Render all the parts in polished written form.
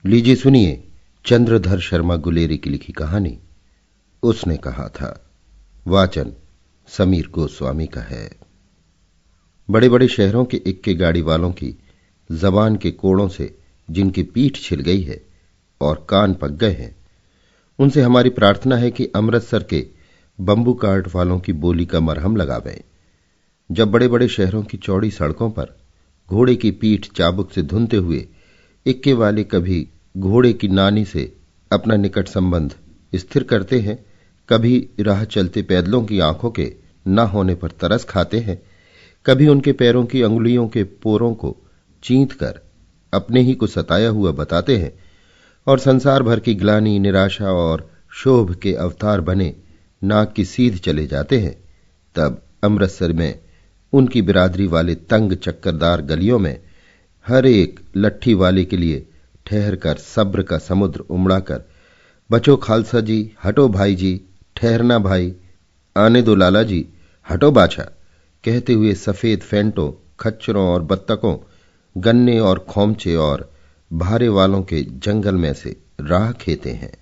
लीजिए सुनिए चंद्रधर शर्मा गुलेरी की लिखी कहानी उसने कहा था। वाचन समीर गोस्वामी का है। बड़े बड़े शहरों के इक्के गाड़ी वालों की जबान के कोड़ों से जिनकी पीठ छिल गई है और कान पक गए हैं, उनसे हमारी प्रार्थना है कि अमृतसर के बंबू कार्ट वालों की बोली का मरहम लगावें। जब बड़े बड़े शहरों की चौड़ी सड़कों पर घोड़े की पीठ चाबुक से धुनते हुए इक्के वाले कभी घोड़े की नानी से अपना निकट संबंध स्थिर करते हैं, कभी राह चलते पैदलों की आंखों के न होने पर तरस खाते हैं, कभी उनके पैरों की अंगुलियों के पोरों को चींत कर अपने ही को सताया हुआ बताते हैं और संसार भर की ग्लानि, निराशा और शोभ के अवतार बने नाक की सीध चले जाते हैं, तब अमृतसर में उनकी बिरादरी वाले तंग चक्करदार गलियों में हर एक लट्ठी वाले के लिए ठहर कर सब्र का समुद्र उमड़ाकर बचो खालसा जी, हटो भाई जी, ठहरना भाई, आने दो लाला जी, हटो बाछा कहते हुए सफेद फेंटों, खच्चरों और बत्तकों, गन्ने और खोमचे और भारे वालों के जंगल में से राह खेते हैं।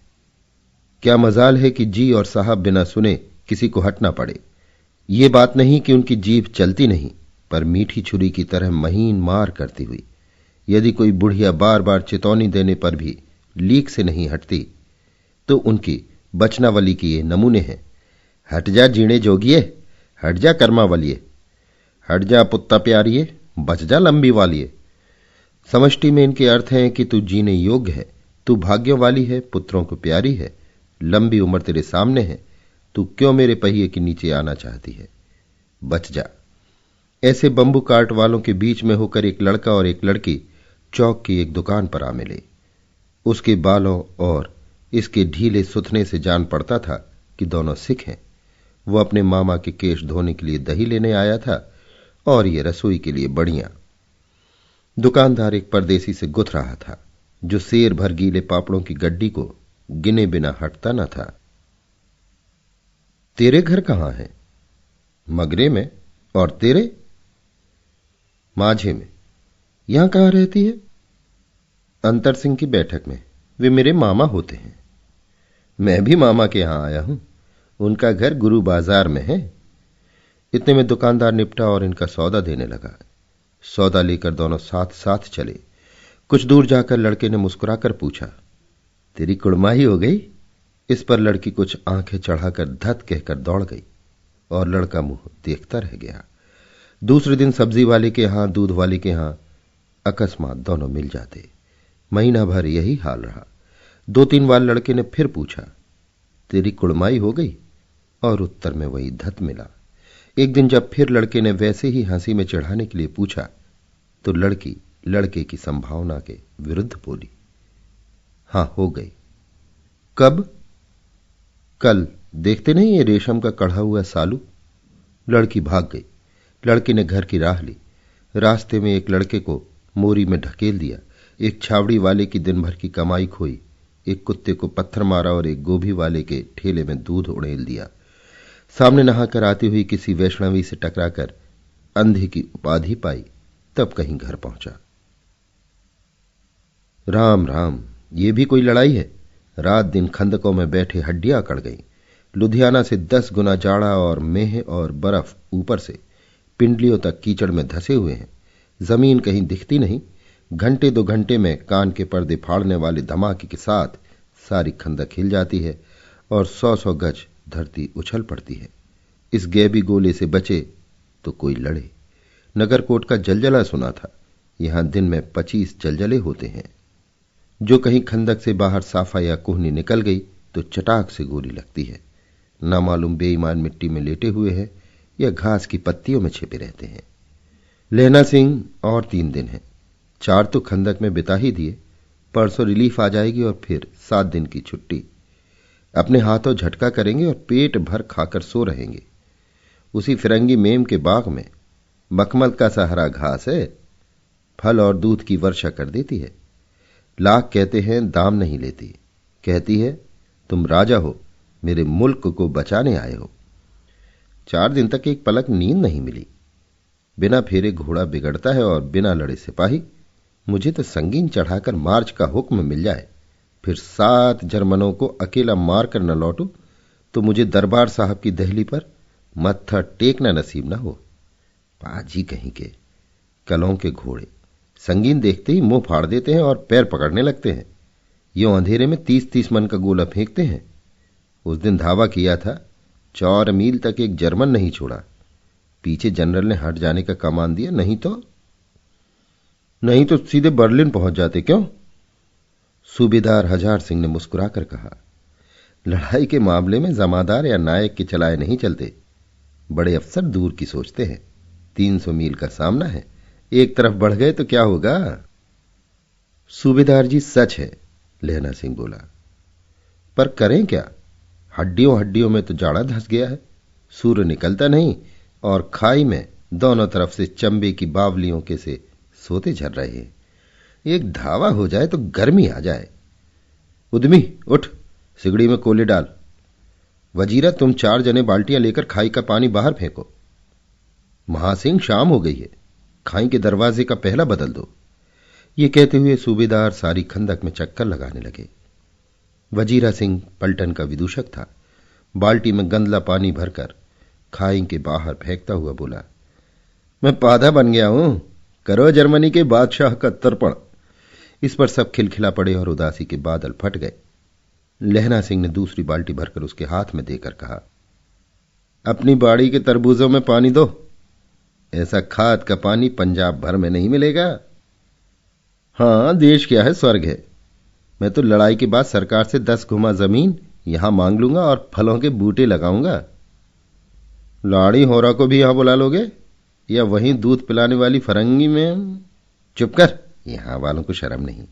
क्या मजाल है कि जी और साहब बिना सुने किसी को हटना पड़े। ये बात नहीं कि उनकी जीभ चलती नहीं, पर मीठी छुरी की तरह महीन मार करती हुई। यदि कोई बुढ़िया बार बार चेतावनी देने पर भी लीक से नहीं हटती, तो उनकी बचनावली के ये नमूने हैं। हट जा जीणे जोगिए, हट जा कर्मा वालिए, हट जा पुत्ता प्यारिए, बच जा लंबी वालिए। समष्टि में इनके अर्थ हैं कि तू जीने योग्य है, तू भाग्यों वाली है, पुत्रों को प्यारी है, लंबी उम्र तेरे सामने है, तू क्यों मेरे पहिए के नीचे आना चाहती है, बच जा। ऐसे बंबू कार्ट वालों के बीच में होकर एक लड़का और एक लड़की चौक की एक दुकान पर आ मिले। उसके बालों और इसके ढीले सुथने से जान पड़ता था कि दोनों सिख हैं। वो अपने मामा के केश धोने के लिए दही लेने आया था और ये रसोई के लिए बड़ियां। दुकानदार एक परदेसी से गुथ रहा था जो शेर भर गीले पापड़ों की गड्डी को गिने बिना हटता न था। तेरे घर कहां है? मगरे में। और तेरे? माझे में। यहां कहां रहती है? अंतर सिंह की बैठक में। वे मेरे मामा होते हैं। मैं भी मामा के यहां आया हूं, उनका घर गुरु बाजार में है। इतने में दुकानदार निपटा और इनका सौदा देने लगा। सौदा लेकर दोनों साथ साथ चले। कुछ दूर जाकर लड़के ने मुस्कुराकर पूछा, तेरी कुड़माही हो गई? इस पर लड़की कुछ आंखें चढ़ाकर धत कहकर दौड़ गई और लड़का मुंह देखता रह गया। दूसरे दिन सब्जी वाले के यहां, दूध वाले के यहां अकस्मात दोनों मिल जाते। महीना भर यही हाल रहा। 2-3 बार लड़के ने फिर पूछा, तेरी कुड़माई हो गई? और उत्तर में वही धत मिला। एक दिन जब फिर लड़के ने वैसे ही हंसी में चढ़ाने के लिए पूछा, तो लड़की लड़के की संभावना के विरुद्ध बोली, हां हो गई। कब? कल। देखते नहीं ये रेशम का कढ़ा हुआ सालू? लड़की भाग गई। लड़के ने घर की राह ली। रास्ते में एक लड़के को मोरी में ढकेल दिया, एक छावड़ी वाले की दिन भर की कमाई खोई, एक कुत्ते को पत्थर मारा और एक गोभी वाले के ठेले में दूध उड़ेल दिया। सामने नहाकर आती हुई किसी वैष्णवी से टकराकर अंधे की उपाधि पाई, तब कहीं घर पहुंचा। राम राम, ये भी कोई लड़ाई है? रात दिन खंदकों में बैठे हड्डियां अकड़ गई। लुधियाना से 10 गुना जाड़ा और मेह और बर्फ ऊपर से पिंडलियों तक कीचड़ में धसे हुए हैं। जमीन कहीं दिखती नहीं। घंटे 2 घंटे में कान के पर्दे फाड़ने वाले धमाके के साथ सारी खंदक हिल जाती है और 100-100 गज धरती उछल पड़ती है। इस गैबी गोले से बचे तो कोई लड़े। नगरकोट का जलजला सुना था। यहां दिन में 25 जलजले होते हैं। जो कहीं खंदक से बाहर साफा या कोहनी निकल गई तो चटाक से गोली लगती है। नामालूम बेईमान मिट्टी में लेटे हुए हैं या घास की पत्तियों में छिपे रहते हैं। लहना सिंह और 3 दिन है। 4 तो खंदक में बिता ही दिए। परसों रिलीफ आ जाएगी और फिर 7 दिन की छुट्टी। अपने हाथों झटका करेंगे और पेट भर खाकर सो रहेंगे। उसी फिरंगी मेम के बाग में मखमल का सहारा घास है, फल और दूध की वर्षा कर देती है। लाख कहते हैं, दाम नहीं लेती। कहती है, तुम राजा हो, मेरे मुल्क को बचाने आए हो। 4 दिन तक एक पलक नींद नहीं मिली। बिना फेरे घोड़ा बिगड़ता है और बिना लड़े सिपाही। मुझे तो संगीन चढ़ाकर मार्च का हुक्म मिल जाए, फिर 7 जर्मनों को अकेला मारकर न लौटूं तो मुझे दरबार साहब की दहली पर मत्था टेकना नसीब न हो। पाजी कहीं के कलों के घोड़े संगीन देखते ही मुंह फाड़ देते हैं और पैर पकड़ने लगते हैं। यों अंधेरे में 30-30 मन का गोला फेंकते हैं। उस दिन धावा किया था, 4 मील तक एक जर्मन नहीं छोड़ा। पीछे जनरल ने हट जाने का कमान दिया, नहीं तो सीधे बर्लिन पहुंच जाते। क्यों? सूबेदार हजार सिंह ने मुस्कुराकर कहा, लड़ाई के मामले में जमादार या नायक के चलाए नहीं चलते। बड़े अफसर दूर की सोचते हैं। 300 मील का सामना है, एक तरफ बढ़ गए तो क्या होगा? सूबेदार जी सच है, लहना सिंह बोला, पर करें क्या? हड्डियों हड्डियों में तो जाड़ा धंस गया है। सूर्य निकलता नहीं और खाई में दोनों तरफ से चंबे की बावलियों के से सोते झर रहे हैं। एक धावा हो जाए तो गर्मी आ जाए। उद्यमी उठ, सिगड़ी में कोले डाल। वजीरा, तुम 4 जने बाल्टियां लेकर खाई का पानी बाहर फेंको। महासिंह, शाम हो गई है, खाई के दरवाजे का पहला बदल दो। ये कहते हुए सूबेदार सारी खंदक में चक्कर लगाने लगे। वजीरा सिंह पलटन का विदूषक था। बाल्टी में गंदला पानी भरकर खाई के बाहर फेंकता हुआ बोला, मैं पाधा बन गया हूं, करो जर्मनी के बादशाह का तर्पण। इस पर सब खिलखिला पड़े और उदासी के बादल फट गए। लहना सिंह ने दूसरी बाल्टी भरकर उसके हाथ में देकर कहा, अपनी बाड़ी के तरबूजों में पानी दो। ऐसा खाद का पानी पंजाब भर में नहीं मिलेगा। हां, देश क्या है, स्वर्ग है। मैं तो लड़ाई के बाद सरकार से 10 गुमा जमीन यहां मांग लूंगा और फलों के बूटे लगाऊंगा। लाड़ी होरा को भी यहां बुला लोगे या वहीं दूध पिलाने वाली फरंगी में? चुप कर, यहां वालों को शर्म नहीं।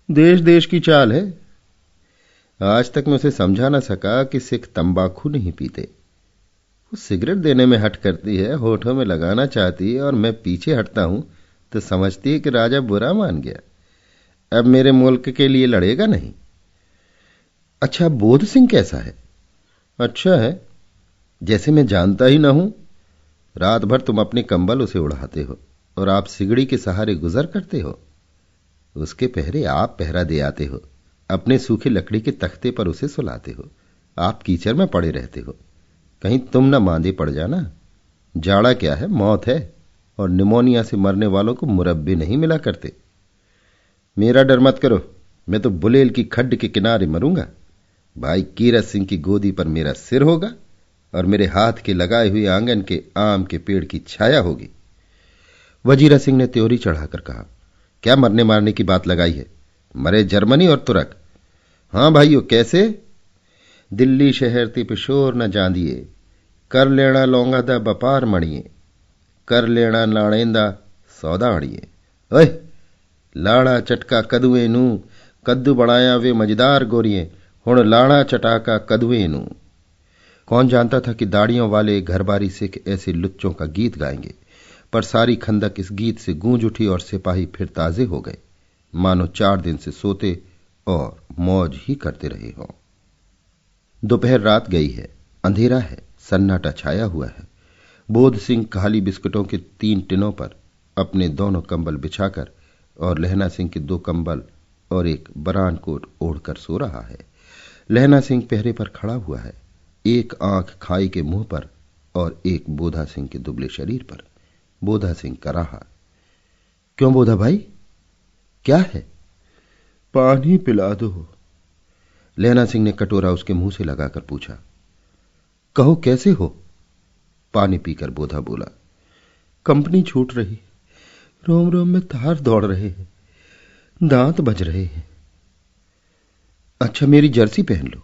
देश देश की चाल है। आज तक मैं उसे समझा ना सका कि सिख तंबाकू नहीं पीते। वो सिगरेट देने में हट करती है, होठों में लगाना चाहती है और मैं पीछे हटता हूं तो समझती है कि राजा बुरा मान गया, अब मेरे मुल्क के लिए लड़ेगा नहीं। अच्छा, बोध सिंह कैसा है? अच्छा है, जैसे मैं जानता ही ना हूं। रात भर तुम अपने कंबल उसे उड़ाते हो और आप सिगड़ी के सहारे गुजर करते हो। उसके पहरे आप पहरा दे आते हो, अपने सूखे लकड़ी के तख्ते पर उसे सुलाते हो। आप कीचड़ में पड़े रहते हो, कहीं तुम न मांदे पड़ जाना। जाड़ा क्या है, मौत है, और निमोनिया से मरने वालों को मुरब्बे नहीं मिला करते। मेरा डर मत करो, मैं तो बुलेल की खड्ड के किनारे मरूंगा। भाई कीरत सिंह की गोदी पर मेरा सिर होगा और मेरे हाथ के लगाए हुए आंगन के आम के पेड़ की छाया होगी। वजीरा सिंह ने त्योरी चढ़ाकर कहा, क्या मरने मारने की बात लगाई है? मरे जर्मनी और तुरक। हां भाइयों, कैसे? दिल्ली शहर ते पिशोर न जांदिए, कर लेना लौंगा दा बपार मणिए, कर लेना लाड़ेंदा सौदा अड़िए। ओए, लाड़ा चटका कदुए नू, कद्दू बनाया वे मजेदार गोरिए, हुण लाड़ा चटाका कदुए नू। कौन जानता था कि दाढ़ियों वाले घरबारी सिख ऐसे लुच्चों का गीत गाएंगे, पर सारी खंदक इस गीत से गूंज उठी और सिपाही फिर ताजे हो गए, मानो 4 दिन से सोते और मौज ही करते रहे हों। दोपहर रात गई है, अंधेरा है, सन्नाटा छाया हुआ है। बोध सिंह खाली बिस्कुटों के 3 टिनों पर अपने दोनों कंबल बिछाकर और लहना सिंह के 2 कंबल और एक बरान कोट ओढ़कर सो रहा है। लहना सिंह पहरे पर खड़ा हुआ है, एक आंख खाई के मुंह पर और एक बोधा सिंह के दुबले शरीर पर। बोधा सिंह कराहा, क्यों बोधा भाई, क्या है? पानी पिला दो। लहना सिंह ने कटोरा उसके मुंह से लगाकर पूछा। कहो कैसे हो? पानी पीकर बोधा बोला, कंपनी छूट रही, रोम रोम में तार दौड़ रहे हैं, दांत बज रहे हैं। अच्छा, मेरी जर्सी पहन लो।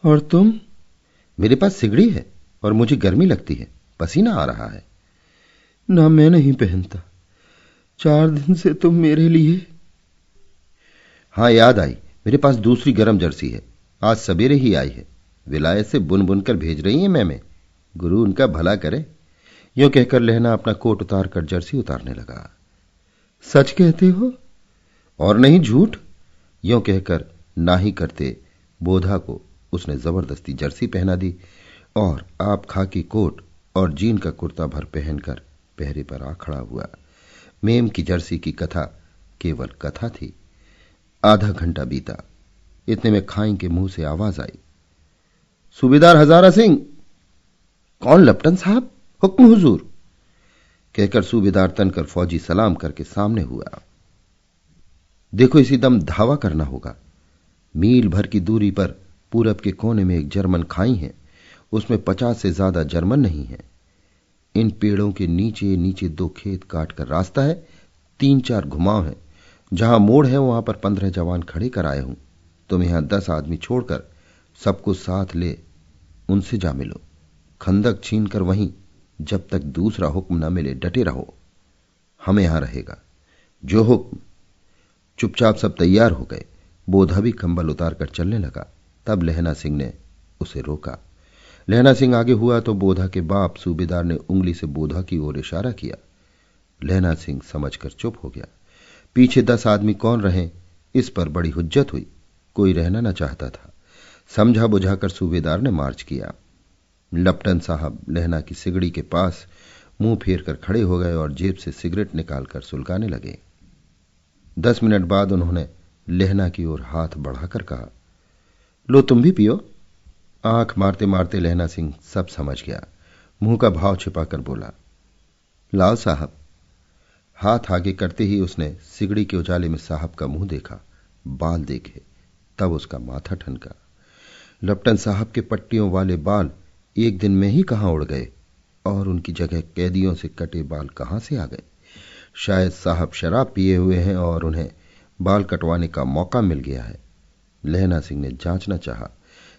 और तुम? मेरे पास सिगड़ी है और मुझे गर्मी लगती है, पसीना आ रहा है। ना, मैं नहीं पहनता, 4 दिन से तुम मेरे लिए। हां, याद आई, मेरे पास दूसरी गरम जर्सी है, आज सवेरे ही आई है। विलायत से बुन बुन कर भेज रही है मैमे, गुरु उनका भला करे। यूं कहकर लहना अपना कोट उतार कर जर्सी उतारने लगा। सच कहते हो? और नहीं झूठ। यूं कहकर नाही करते बोधा को उसने जबरदस्ती जर्सी पहना दी और आप खाकी कोट और जीन का कुर्ता भर पहनकर पहरे पर आ खड़ा हुआ। मेम की जर्सी की कथा केवल कथा थी। आधा घंटा बीता। इतने में खाई के मुंह से आवाज आई, सूबेदार हजारा सिंह। कौन? लपटन साहब, हुक्म हुजूर, कहकर सूबेदार तनकर फौजी सलाम करके सामने हुआ। देखो, इसी दम धावा करना होगा। मील भर की दूरी पर पूरब के कोने में एक जर्मन खाई है, उसमें 50 से ज्यादा जर्मन नहीं है। इन पेड़ों के नीचे नीचे 2 खेत काट कर रास्ता है, 3-4 घुमाव है। जहां मोड़ है वहां पर 15 जवान खड़े कर आए हूं। तुम यहां 10 आदमी छोड़कर सबको साथ ले उनसे जा मिलो। खंदक छीन कर वहीं जब तक दूसरा हुक्म न मिले डटे रहो। हमें यहां रहेगा। जो हुक्म। चुपचाप सब तैयार हो गए। बोधा भी कंबल उतार कर चलने लगा। तब लहना सिंह ने उसे रोका। लहना सिंह आगे हुआ तो बोधा के बाप सूबेदार ने उंगली से बोधा की ओर इशारा किया। लहना सिंह समझकर चुप हो गया। पीछे 10 आदमी कौन रहे, इस पर बड़ी हुज्जत हुई। कोई रहना न चाहता था। समझा बुझाकर सूबेदार ने मार्च किया। लपटन साहब लहना की सिगड़ी के पास मुंह फेर कर खड़े हो गए और जेब से सिगरेट निकालकर सुलगाने लगे। 10 मिनट बाद उन्होंने लहना की ओर हाथ बढ़ाकर कहा, लो तुम भी पियो। आंख मारते मारते लहना सिंह सब समझ गया। मुंह का भाव छिपाकर बोला, लाओ साहब। हाथ आगे करते ही उसने सिगड़ी के उजाले में साहब का मुंह देखा, बाल देखे, तब उसका माथा ठनका। लपटन साहब के पट्टियों वाले बाल एक दिन में ही कहां उड़ गए और उनकी जगह कैदियों से कटे बाल कहां से आ गए। शायद साहब शराब पिए हुए हैं और उन्हें बाल कटवाने का मौका मिल गया है। लहना सिंह ने जांचना चाहा।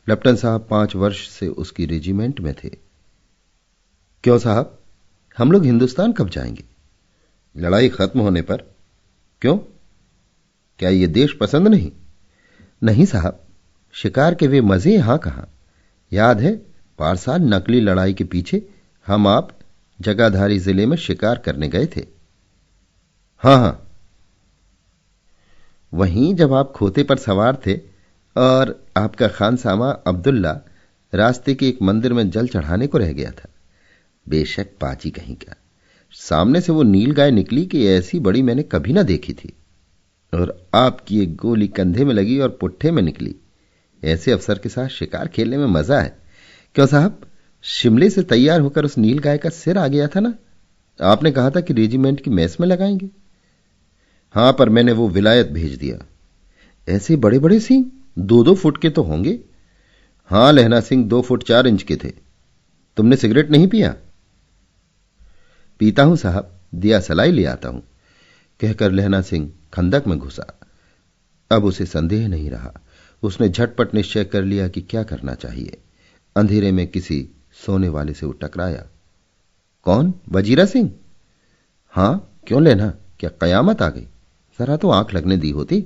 लपटन साहब 5 वर्ष से उसकी रेजिमेंट में थे। क्यों साहब, हम लोग हिंदुस्तान कब जाएंगे? लड़ाई खत्म होने पर। क्यों? क्या ये देश पसंद नहीं? नहीं साहब, शिकार के वे मजे यहां कहां। याद है, पारसाल नकली लड़ाई के पीछे हम आप जगाधारी जिले में शिकार करने गए थे। हां हां, वहीं जब आप खोते पर सवार थे और आपका खानसामा अब्दुल्ला रास्ते के एक मंदिर में जल चढ़ाने को रह गया था। बेशक पाची कहीं का। सामने से वो नील गाय निकली कि ऐसी बड़ी मैंने कभी ना देखी थी, और आपकी एक गोली कंधे में लगी और पुट्ठे में निकली। ऐसे अफसर के साथ शिकार खेलने में मजा है। क्यों साहब, शिमले से तैयार होकर उस नील गाय का सिर आ गया था ना? आपने कहा था कि रेजिमेंट की मेस में लगाएंगे। हां, पर मैंने वो विलायत भेज दिया। ऐसे बड़े बड़े सिंह 2-2 फुट के तो होंगे। हां लहना सिंह 2 फुट 4 इंच के थे। तुमने सिगरेट नहीं पिया? पीता हूं साहब, दिया सलाई ले आता हूं, कहकर लहना सिंह खंदक में घुसा। अब उसे संदेह नहीं रहा। उसने झटपट निश्चय कर लिया कि क्या करना चाहिए। अंधेरे में किसी सोने वाले से वो टकराया। कौन? वजीरा सिंह? हां, क्यों लेना, क्या कयामत आ गई? जरा तो आंख लगने दी होती।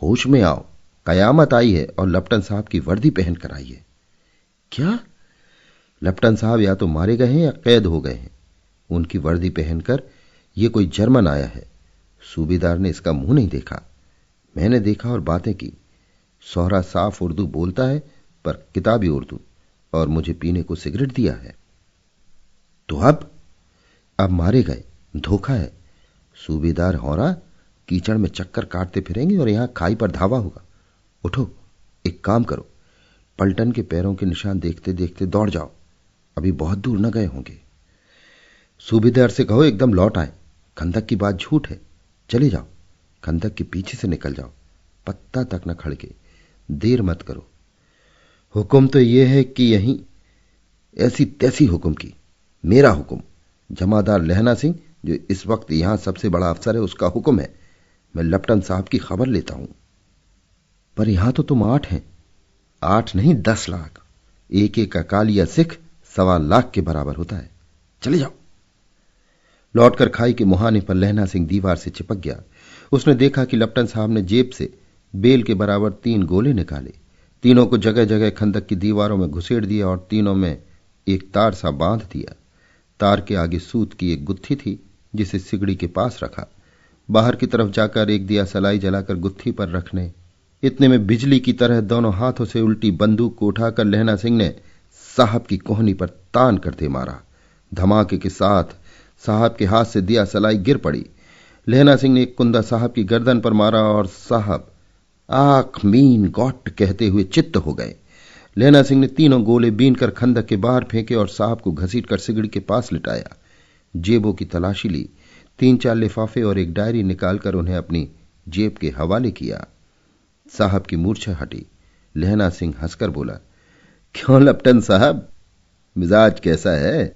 होश में आओ, कयामत आई है और लपटन साहब की वर्दी पहन कर आई है। क्या? लपटन साहब या तो मारे गए हैं या कैद हो गए हैं। उनकी वर्दी पहनकर ये कोई जर्मन आया है। सूबेदार ने इसका मुंह नहीं देखा, मैंने देखा और बातें की। सोहरा साफ उर्दू बोलता है, पर किताबी उर्दू, और मुझे पीने को सिगरेट दिया है। तो अब मारे गए, धोखा है। सूबेदार होरा कीचड़ में चक्कर काटते फिरेंगे और यहां खाई पर धावा होगा। उठो, एक काम करो, पलटन के पैरों के निशान देखते देखते दौड़ जाओ, अभी बहुत दूर न गए होंगे। सूबेदार से कहो एकदम लौट आए। खंदक की बात झूठ है। चले जाओ, खंदक के पीछे से निकल जाओ, पत्ता तक न खड़के, देर मत करो। हुक्म तो यह है कि यहीं ऐसी तैसी हुक्म की, मेरा हुक्म। जमादार लहना सिंह जो इस वक्त यहां सबसे बड़ा अफसर है, उसका हुक्म है। मैं लपटन साहब की खबर लेता हूं। पर यहां तो तुम 8 हैं। 8 नहीं, 10 लाख। एक एक अकालिया सिख 1.25 लाख के बराबर होता है। चले जाओ। लौटकर खाई के मुहाने पर लहना सिंह दीवार से चिपक गया। उसने देखा कि लपटन साहब ने जेब से बेल के बराबर 3 गोले निकाले। तीनों को जगह जगह खंदक की दीवारों में घुसेड़ दिया और तीनों में एक तार सा बांध दिया। तार के आगे सूत की एक गुत्थी थी, जिसे सिगड़ी के पास रखा। बाहर की तरफ जाकर एक दिया सलाई जलाकर गुत्थी पर रखने। इतने में बिजली की तरह दोनों हाथों से उल्टी बंदूक को उठाकर लहना सिंह ने साहब की कोहनी पर तान कर दे मारा। धमाके के साथ साहब के हाथ से दिया सलाई गिर पड़ी। लहना सिंह ने एक कुंदा साहब की गर्दन पर मारा और साहब आख मीन गॉट कहते हुए चित्त हो गए। लहना सिंह ने तीनों गोले बीन कर खंदक के बाहर फेंके और साहब को घसीट कर सिगड़ी के पास लिटाया। जेबों की तलाशी ली, 3-4 लिफाफे और एक डायरी निकालकर उन्हें अपनी जेब के हवाले किया। साहब की मूर्छा हटी। लहना सिंह हंसकर बोला, क्यों लपटन साहब, मिजाज कैसा है?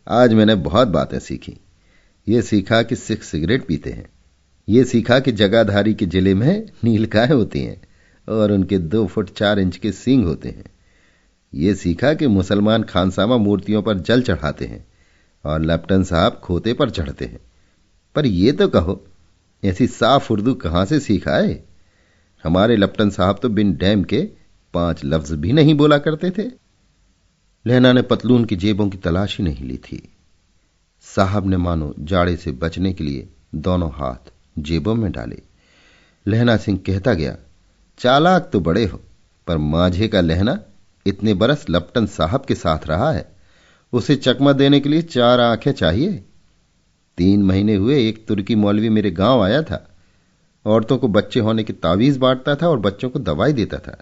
आज मैंने बहुत बातें सीखी। ये सीखा कि सिख सिगरेट पीते हैं, ये सीखा कि जगाधारी के जिले में नीलगाय होती हैं और उनके 2 फुट 4 इंच के सींग होते हैं। ये सीखा कि मुसलमान खानसामा मूर्तियों पर जल चढ़ाते हैं और लेफ्टन साहब खोते पर चढ़ते हैं। पर ये तो कहो, ऐसी साफ उर्दू कहां से सीखा है? हमारे लेफ्टन साहब तो बिन डैम के 5 लफ्ज भी नहीं बोला करते थे। लहना ने पतलून की जेबों की तलाशी नहीं ली थी। साहब ने मानो जाड़े से बचने के लिए दोनों हाथ जेबों में डाले। लहना सिंह कहता गया, चालाक तो बड़े हो, पर माझे का लहना इतने बरस लपटन साहब के साथ रहा है, उसे चकमा देने के लिए 4 आंखें चाहिए। 3 महीने हुए एक तुर्की मौलवी मेरे गांव आया था। औरतों को बच्चे होने की तावीज बांटता था और बच्चों को दवाई देता था।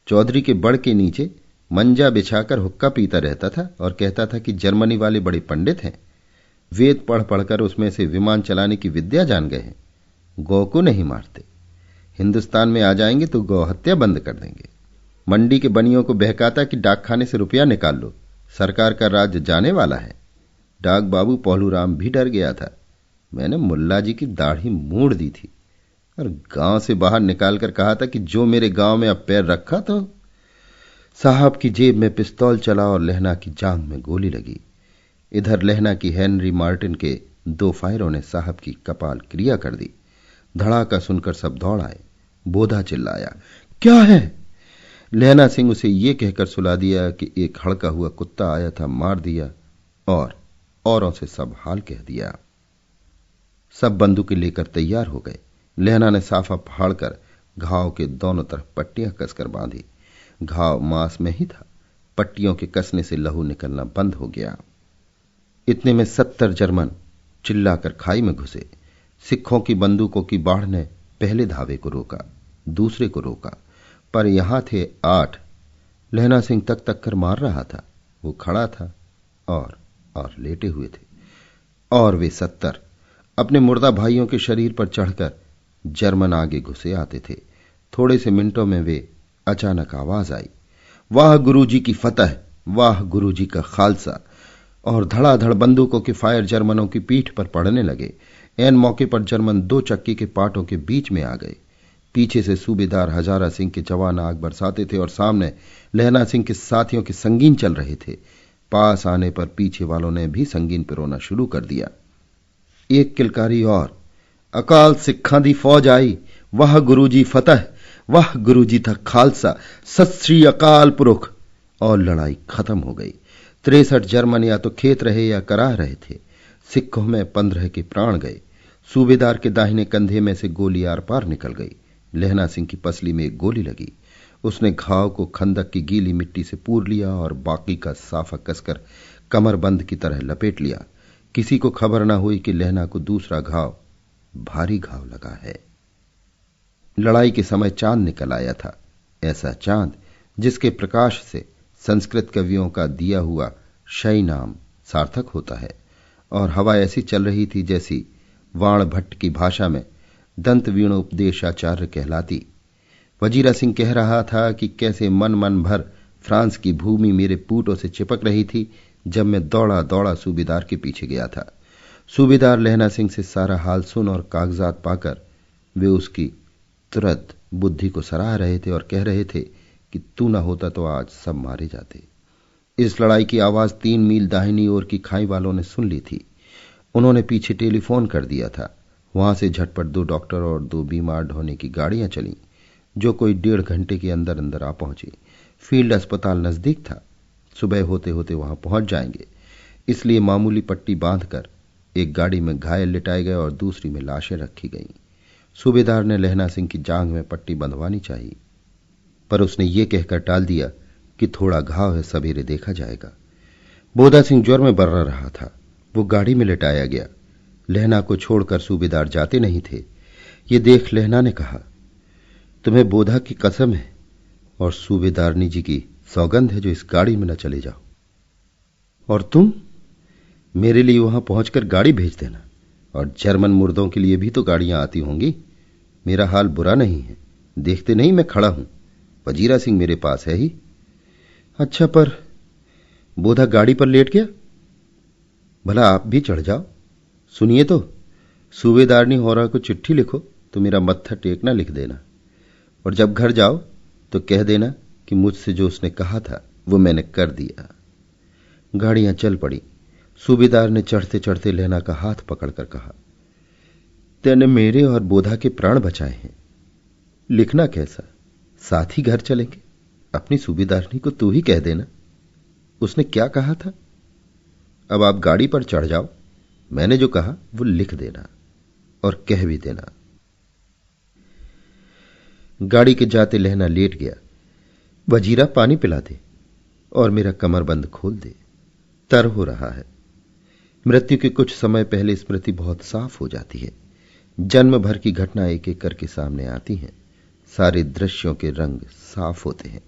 चौधरी के बड़ के नीचे मंजा बिछाकर हुक्का पीता रहता था और कहता था कि जर्मनी वाले बड़े पंडित हैं, वेद पढ़ पढ़कर उसमें से विमान चलाने की विद्या जान गए हैं। गौ को नहीं मारते, हिंदुस्तान में आ जाएंगे तो गौ हत्या बंद कर देंगे। मंडी के बनियों को बहकाता कि डाकखाने से रुपया निकाल लो, सरकार का राज्य जाने वाला है। डाक बाबू पौलूराम भी डर गया था। मैंने मुल्ला जी की दाढ़ी मूड़ दी थी और गांव से बाहर निकालकर कहा था कि जो मेरे गांव में अब पैर रखा तो। साहब की जेब में पिस्तौल चला और लहना की जांघ में गोली लगी। इधर लहना की हेनरी मार्टिन के 2 फायरों ने साहब की कपाल क्रिया कर दी। धड़ाका सुनकर सब दौड़ आए। बोधा चिल्लाया, क्या है? लहना सिंह उसे यह कहकर सुला दिया कि एक हड़का हुआ कुत्ता आया था, मार दिया, और औरों से सब हाल कह दिया। सब बंदूकें लेकर तैयार हो गए। लहना ने साफा फाड़कर घाव के दोनों तरफ पट्टियां कसकर बांधी। घाव मांस में ही था। पट्टियों के कसने से लहू निकलना बंद हो गया। इतने में 70 जर्मन चिल्लाकर खाई में घुसे। सिखों की बंदूकों की बाढ़ ने पहले धावे को रोका, दूसरे को रोका, पर यहां थे 8। लहना सिंह तक तक कर मार रहा था। वो खड़ा था और लेटे हुए थे, और वे 70 अपने मुर्दा भाइयों के शरीर पर चढ़कर जर्मन आगे घुसे आते थे। थोड़े से मिनटों में वे अचानक आवाज आई, वाह गुरुजी की फतह, वाह गुरुजी का खालसा, और धड़ाधड़ बंदूकों के फायर जर्मनों की पीठ पर पड़ने लगे। ऐन मौके पर जर्मन 2 चक्की के पाटों के बीच में आ गए। पीछे से सूबेदार हजारा सिंह के जवान आग बरसाते थे और सामने लहना सिंह के साथियों के संगीन चल रहे थे। पास आने पर पीछे वालों ने भी संगीन पिरोना शुरू कर दिया। एक किलकारी और, अकाल सिखां दी फौज आई, वाह गुरुजी फतह, वाह गुरुजी था खालसा, सत श्री अकाल पुरख, और लड़ाई खत्म हो गई। 63 जर्मन या तो खेत रहे या कराह रहे थे। सिखों में 15 के प्राण गए। सूबेदार के दाहिने कंधे में से गोली आर पार निकल गई। लहना सिंह की पसली में एक गोली लगी। उसने घाव को खंदक की गीली मिट्टी से पूर लिया और बाकी का साफा कसकर कमरबंद की तरह लपेट लिया। किसी को खबर न हुई कि लहना को दूसरा घाव, भारी घाव लगा है। लड़ाई के समय चांद निकल आया था, ऐसा चांद जिसके प्रकाश से संस्कृत कवियों का दिया हुआ शय नाम सार्थक होता है, और हवा ऐसी चल रही थी जैसी वाण भट्ट की भाषा में दंत वीणोपदेशाचार्य कहलाती। वजीरा सिंह कह रहा था कि कैसे मन मन भर फ्रांस की भूमि मेरे पूटों से चिपक रही थी जब मैं दौड़ा दौड़ा सूबेदार के पीछे गया था। सूबेदार लहना सिंह से सारा हाल सुन और कागजात पाकर वे उसकी तुरंत बुद्धि को सराह रहे थे और कह रहे थे कि तू न होता तो आज सब मारे जाते। इस लड़ाई की आवाज 3 मील दाहिनी ओर की खाई वालों ने सुन ली थी। उन्होंने पीछे टेलीफोन कर दिया था। वहां से झटपट 2 डॉक्टर और 2 बीमार ढोने की गाड़ियां चलीं, जो कोई 1.5 घंटे के अंदर अंदर आ पहुंची। फील्ड अस्पताल नजदीक था। सुबह होते होते वहां पहुंच जाएंगे, इसलिए मामूली पट्टी बांधकर एक गाड़ी में घायल लिटाए गए और दूसरी में लाशें रखी गईं। सूबेदार ने लहना सिंह की जांघ में पट्टी बंधवानी चाहिए, पर उसने ये कहकर टाल दिया कि थोड़ा घाव है, सवेरे देखा जाएगा। बोधा सिंह ज्वर में बर्रा रहा था। वो गाड़ी में लिटाया गया। लहना को छोड़कर सूबेदार जाते नहीं थे। ये देख लहना ने कहा, तुम्हें बोधा की कसम है और सूबेदारनी जी की सौगंध है जो इस गाड़ी में न चले जाओ। और तुम मेरे लिए वहां पहुंचकर गाड़ी भेज देना, और जर्मन मुर्दों के लिए भी तो गाड़ियां आती होंगी। मेरा हाल बुरा नहीं है, देखते नहीं मैं खड़ा हूं, वजीरा सिंह मेरे पास है ही। अच्छा, पर बोधा गाड़ी पर लेट गया? भला आप भी चढ़ जाओ। सुनिए तो, सूबेदारनी होरा को चिट्ठी लिखो तो मेरा मत्था टेकना लिख देना, और जब घर जाओ तो कह देना कि मुझसे जो उसने कहा था वो मैंने कर दिया। गाड़ियां चल पड़ी। सूबेदार ने चढ़ते चढ़ते लहना का हाथ पकड़कर कहा, तेने मेरे और बोधा के प्राण बचाए हैं। लिखना कैसा, साथ ही घर चलेंगे। अपनी सूबेदारनी को तू ही कह देना, उसने क्या कहा था। अब आप गाड़ी पर चढ़ जाओ, मैंने जो कहा वो लिख देना और कह भी देना। गाड़ी के जाते लहना लेट गया। वजीरा पानी पिला दे और मेरा कमरबंद खोल दे, तर हो रहा है। मृत्यु के कुछ समय पहले स्मृति बहुत साफ हो जाती है। जन्म भर की घटना एक एक करके सामने आती हैं। सारे दृश्यों के रंग साफ होते हैं।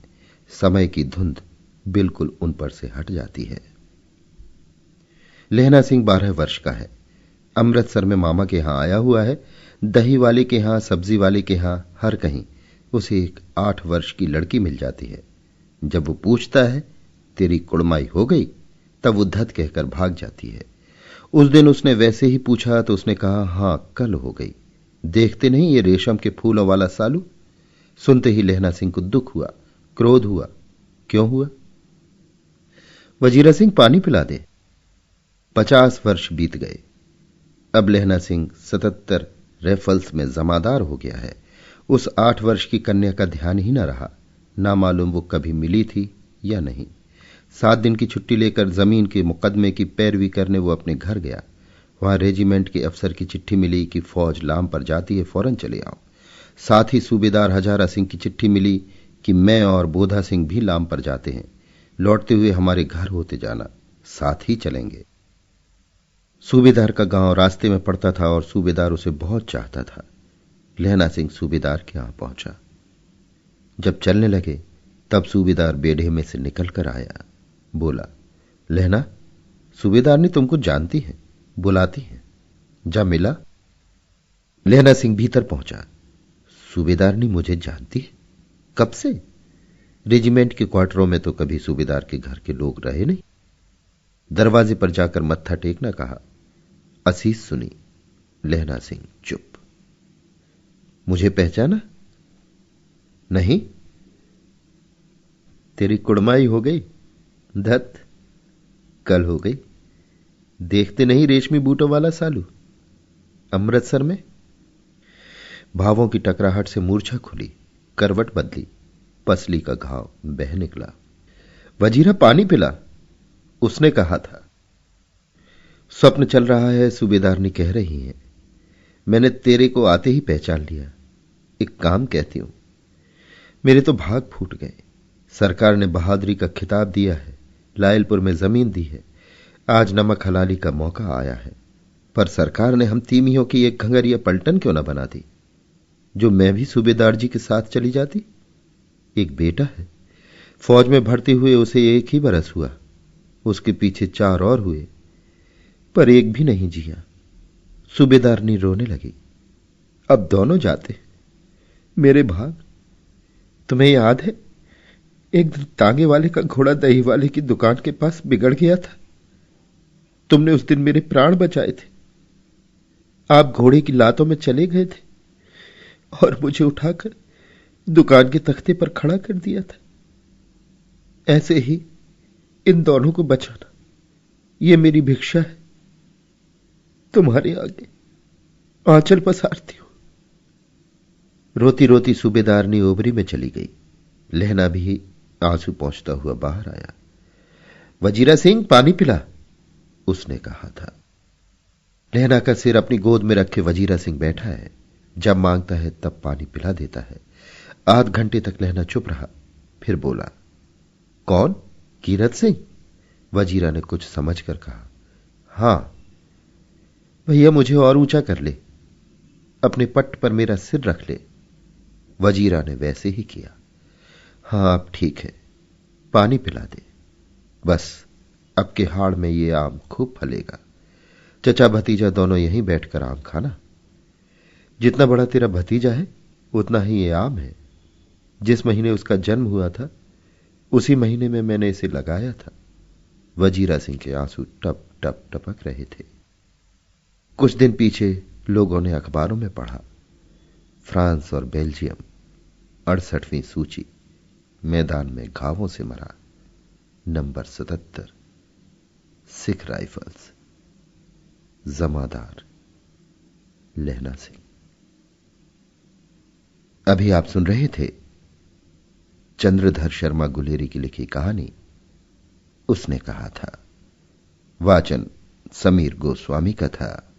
समय की धुंध बिल्कुल उन पर से हट जाती है। लहना सिंह 12 वर्ष का है। अमृतसर में मामा के यहां आया हुआ है। दही वाले के यहां, सब्जी वाले के यहां, हर कहीं उसे एक 8 वर्ष की लड़की मिल जाती है। जब वो पूछता है तेरी कुड़माई हो गई, तब वो धत कहकर भाग जाती है। उस दिन उसने वैसे ही पूछा तो उसने कहा, हां कल हो गई। देखते नहीं ये रेशम के फूलों वाला सालू। सुनते ही लहना सिंह को दुख हुआ, क्रोध हुआ। क्यों हुआ? वजीरा सिंह पानी पिला दे। 50 वर्ष बीत गए। अब लहना सिंह 77 राइफल्स में जमादार हो गया है। उस 8 वर्ष की कन्या का ध्यान ही न रहा। ना मालूम वो कभी मिली थी या नहीं। 7 दिन की छुट्टी लेकर जमीन के मुकदमे की पैरवी करने वो अपने घर गया। वहां रेजिमेंट के अफसर की चिट्ठी मिली कि फौज लाम पर जाती है, फौरन चले आओ। साथ ही सूबेदार हजारा सिंह की चिट्ठी मिली कि मैं और बोधा सिंह भी लाम पर जाते हैं। लौटते हुए हमारे घर होते जाना, साथ ही चलेंगे। सूबेदार का गांव रास्ते में पड़ता था और सूबेदार उसे बहुत चाहता था। लहना सिंह सूबेदार के यहां पहुंचा। जब चलने लगे तब सूबेदार बेढ़े में से निकलकर आया। बोला, लहना, सूबेदारनी तुमको जानती है, बुलाती है, जा मिला। लहना सिंह भीतर पहुंचा। सूबेदारनी मुझे जानती है? कब से? रेजिमेंट के क्वार्टरों में तो कभी सूबेदार के घर के लोग रहे नहीं। दरवाजे पर जाकर मत्था टेकना कहा। असीस सुनी। लहना सिंह चुप। मुझे पहचाना? नहीं। तेरी कुड़माई हो गई? धत, कल हो गई। देखते नहीं रेशमी बूटों वाला सालू अमृतसर में? भावों की टकराहट से मूर्छा खुली, करवट बदली, पसली का घाव बह निकला। वजीरा पानी पिला, उसने कहा था। स्वप्न चल रहा है, सूबेदारनी कह रही है। मैंने तेरे को आते ही पहचान लिया। एक काम कहती हूं, मेरे तो भाग फूट गए। सरकार ने बहादुरी का खिताब दिया है, लायलपुर में जमीन दी है। आज नमक हलाली का मौका आया है, पर सरकार ने हम तीमियों की एक घंगरिया पलटन क्यों न बना दी, जो मैं भी सूबेदार जी के साथ चली जाती। एक बेटा है, फौज में भर्ती हुए उसे 1 ही बरस हुआ। उसके पीछे 4 और हुए, पर एक भी नहीं जिया। सूबेदारनी रोने लगी। अब दोनों जाते, मेरे भाग। तुम्हें याद है, एक दिन तांगे वाले का घोड़ा दही वाले की दुकान के पास बिगड़ गया था। तुमने उस दिन मेरे प्राण बचाए थे। आप घोड़े की लातों में चले गए थे और मुझे उठाकर दुकान के तख्ते पर खड़ा कर दिया था। ऐसे ही इन दोनों को बचाना, ये मेरी भिक्षा है। तुम्हारे आगे आंचल पसारती हूं। रोती रोती सूबेदारनी ओबरी में चली गई। लहना भी आंसू पहुंचता हुआ बाहर आया। वजीरा सिंह पानी पिला, उसने कहा था। लहना का सिर अपनी गोद में रखे वजीरा सिंह बैठा है। जब मांगता है तब पानी पिला देता है। आध घंटे तक लहना चुप रहा, फिर बोला, कौन? कीरत सिंह? वजीरा ने कुछ समझकर कहा, हां। भैया मुझे और ऊंचा कर ले, अपने पट्ट पर मेरा सिर रख ले। वजीरा ने वैसे ही किया। हां अब ठीक है, पानी पिला दे। बस अब के हाड़ में ये आम खूब फलेगा। चचा भतीजा दोनों यहीं बैठकर आम खाना। जितना बड़ा तेरा भतीजा है उतना ही ये आम है। जिस महीने उसका जन्म हुआ था उसी महीने में मैंने इसे लगाया था। वजीरा सिंह के आंसू टप टप टपक रहे थे। कुछ दिन पीछे लोगों ने अखबारों में पढ़ा, फ्रांस और बेल्जियम 68वीं सूची, मैदान में घावों से मरा, नंबर 77, सिख राइफल्स, जमादार लहना सिंह। अभी आप सुन रहे थे चंद्रधर शर्मा गुलेरी की लिखी कहानी उसने कहा था। वाचन समीर गोस्वामी का था।